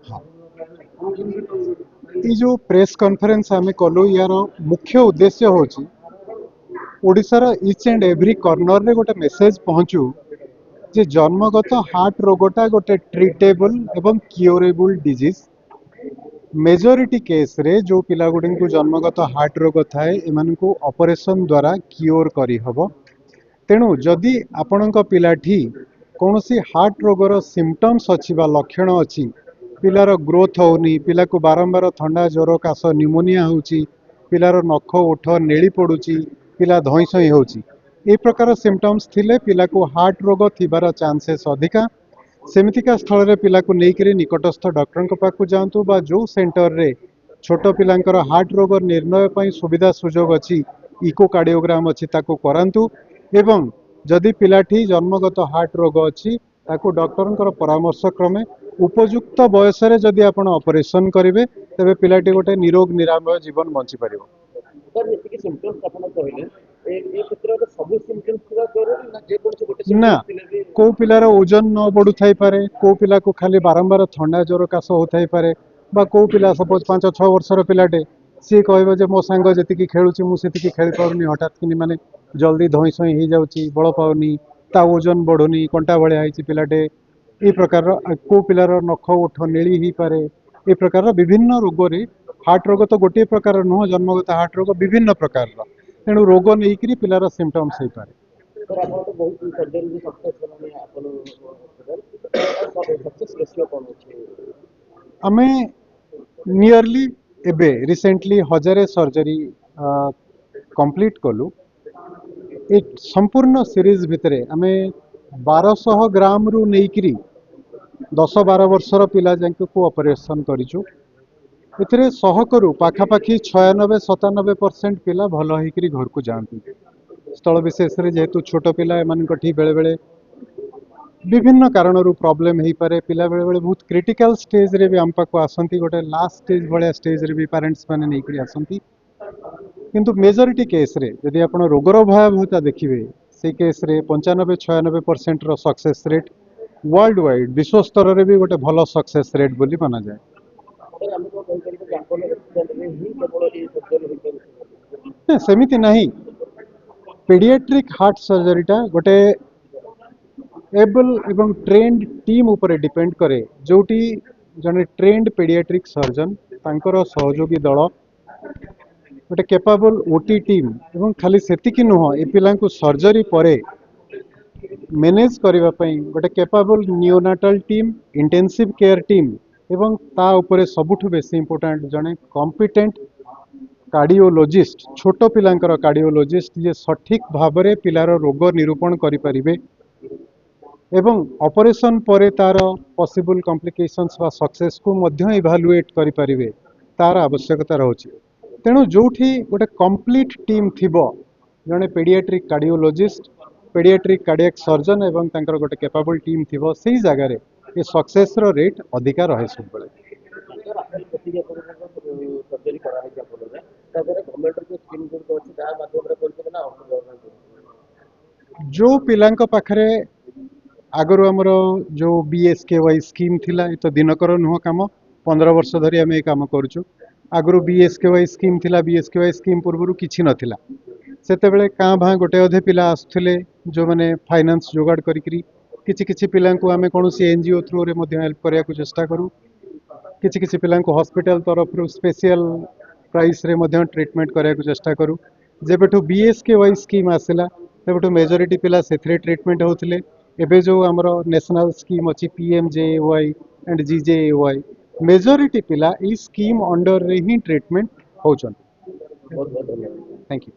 हाँ ये जो प्रेस कॉन्फ्रेंस आम कलु यार मुख्य उद्देश्य होची ओडिशार इच एंड एव्री कॉर्नर रे गोटे मेसेज पहुँचू जे जन्मगत हार्ट रोगटा गोटे ट्रिटेबल एवं क्योरेबल डिजीज मेजोरिटी केस रे जो पिला गुडी को जन्मगत हार्ट रोग थाए एमानकु ऑपरेशन द्वारा क्योर करी हबो। तेणु जदि आपणक पिलाठी कौन सी हार्ट रोगर सिम्पटम्स अच्छी बा लक्षण अच्छी पिलार ग्रोथ होनी पिला को बारंबार ठंडा ज्वर काश न्यूमोनिया होची पिलार नख ओठ नेली पड़ुची पिला धई सई होची ए प्रकार सिम्पटम्स थिले पिला को हार्ट रोग थिबार चांसेस अधिका। सेमितिका स्थल रे पिला को लेकर निकटस्थ डॉक्टर पाखु जातु बा जो सेंटर रे छोट पिलांकर हार्ट रोग निर्णय पई सुविधा सुजोग अच्छी इकोकार्डियोग्राम अच्छी ताको करांतु एवं जदि पिलाठी जन्मगत हार्ट रोग अच्छी ताको डॉक्टर परामर्श क्रमे उपयुक्त बयस रे जदि आपण ऑपरेशन करेंगे तेबे पिलाटी गोटे निरोग निरामय जीवन बंची पारिबो। ना को पिलार ओजन न बढ़ु थाई पारे को पिला को खाली बारंबार ठंडा ज्वर काश हो थाई पारे बा को पिला सपोज 5-6 वर्षर पिलाटे सी कहबो जे मो सांग जति खेलुची मु सेति खेल पाउनी हठात कि माने जल्दी धई सई हो जाउची बळ पाउनी ता ओजन बढ़ुनी कंटा भलिया आइची पिलाटे ए प्रकार को पिलार नख ओठ नेली ही पारे ए प्रकार विभिन्न रोग रे हार्ट रोग तो गोटे प्रकार नुह जन्मगत हार्ट रोग विभिन्न प्रकार तेणु रोग नहीं पिलार सिम्पटम्स हो पारे। आमे नियरली एबे रिसेंटली 1000 सर्जरी कंप्लीट कलु एक संपूर्ण सीरीज भितरे आमे 1200 ग्राम रु नेइकरी 10-12 वर्षर पिला जांक को ऑपरेशन करिचु एथिरे सहकरु पाखापाखी 96-97% पिला भल होइकरी घर को जाती स्थल विशेष रे जेहेतु छोट पिला एमानकठी बेले बेले विभिन्न कारण प्रॉब्लम हो पारे पिला बेले बेले बहुत क्रिटिकल स्टेज रे भी आम पाखु आसंती गोटे लास्ट स्टेज भाया स्टेज रे भी पेरेंट्स माने नहीं आसंती किंतु मेजोरिटी केस रे यदि आपण रोगर भयावहता देखिए से केस रे 95-96% रो सक्सेस रेट वर्ल्ड वाइड विश्व स्तर रे भी गोटे भल सक्सेस रेट बोली माना जाए। सेमिति नहीं पेडियाट्रिक हार्ट सर्जरीटा गोटे एबल एवं ट्रेंड टीम उपरे डिपेंड करे जोटी जने ट्रेंड पेडियाट्रिक सर्जन तांकर सहयोगी दल गोटे कैपेबल ओटी टीम एवं खाली सेतिकी नुह ए पिला को सर्जरी परे मैनेज करबा पई गोटे capable neonatal team intensive care team एवं ता उपरे सबुठु बेसी इंपोर्टेंट जने कॉम्पिटेंट कार्डियोलॉजिस्ट छोट पिलांकर कार्डियोलॉजिस्ट जे सठिक भाबरे पिलार रोग निरूपण करि परिबे एवं ऑपरेशन परे तार पॉसिबल कॉम्प्लिकेशंस वा सक्सेस को मध्य इवालुएट करि परिबे तार आवश्यकता रहउची। तेणु जोठी गोटे कंप्लीट टीम थिबो जने paediatric cardiologist paediatric cardiac surgeon एवं तांकर गोटे कैपेबल टीम थिबो सेही जगह रे ए सक्सेस रो रेट अधिका रहे सब बेले। जो पिलांक पाखरे आगु आमर जो BSKY स्कीम थिला ये तो दिनकर नुह काम 15 वर्ष धरी आम काम करुचु आगु BSKY स्कीम थिला BSKY स्कीम पूर्व किछि नथिला सेते बेले काँ भाँ गोटे अधे पिला आसुथिले जो माने फाइनेंस जोगाड़ करिकरी किछि किछि पिला को आमे कोनोसी NGO थ्रू रे मध्य हेल्प करिया को चेष्टा करू किछि किछि पिला को हॉस्पिटल तरफ रु स्पेशल प्राइस रे मध्य ट्रीटमेंट करिया को चेष्टा करू जेबेठु BSKY स्कीम आसिला तेबेठु मेजोरिटी पिला सेथरे ट्रीटमेंट होथिले एबे जो आमर नेशनल स्कीम अच्छी PMJAY एंड GJAY मेजोरिटी पिला ई स्कीम अंडर रे ही ट्रीटमेंट होचन। Thank you.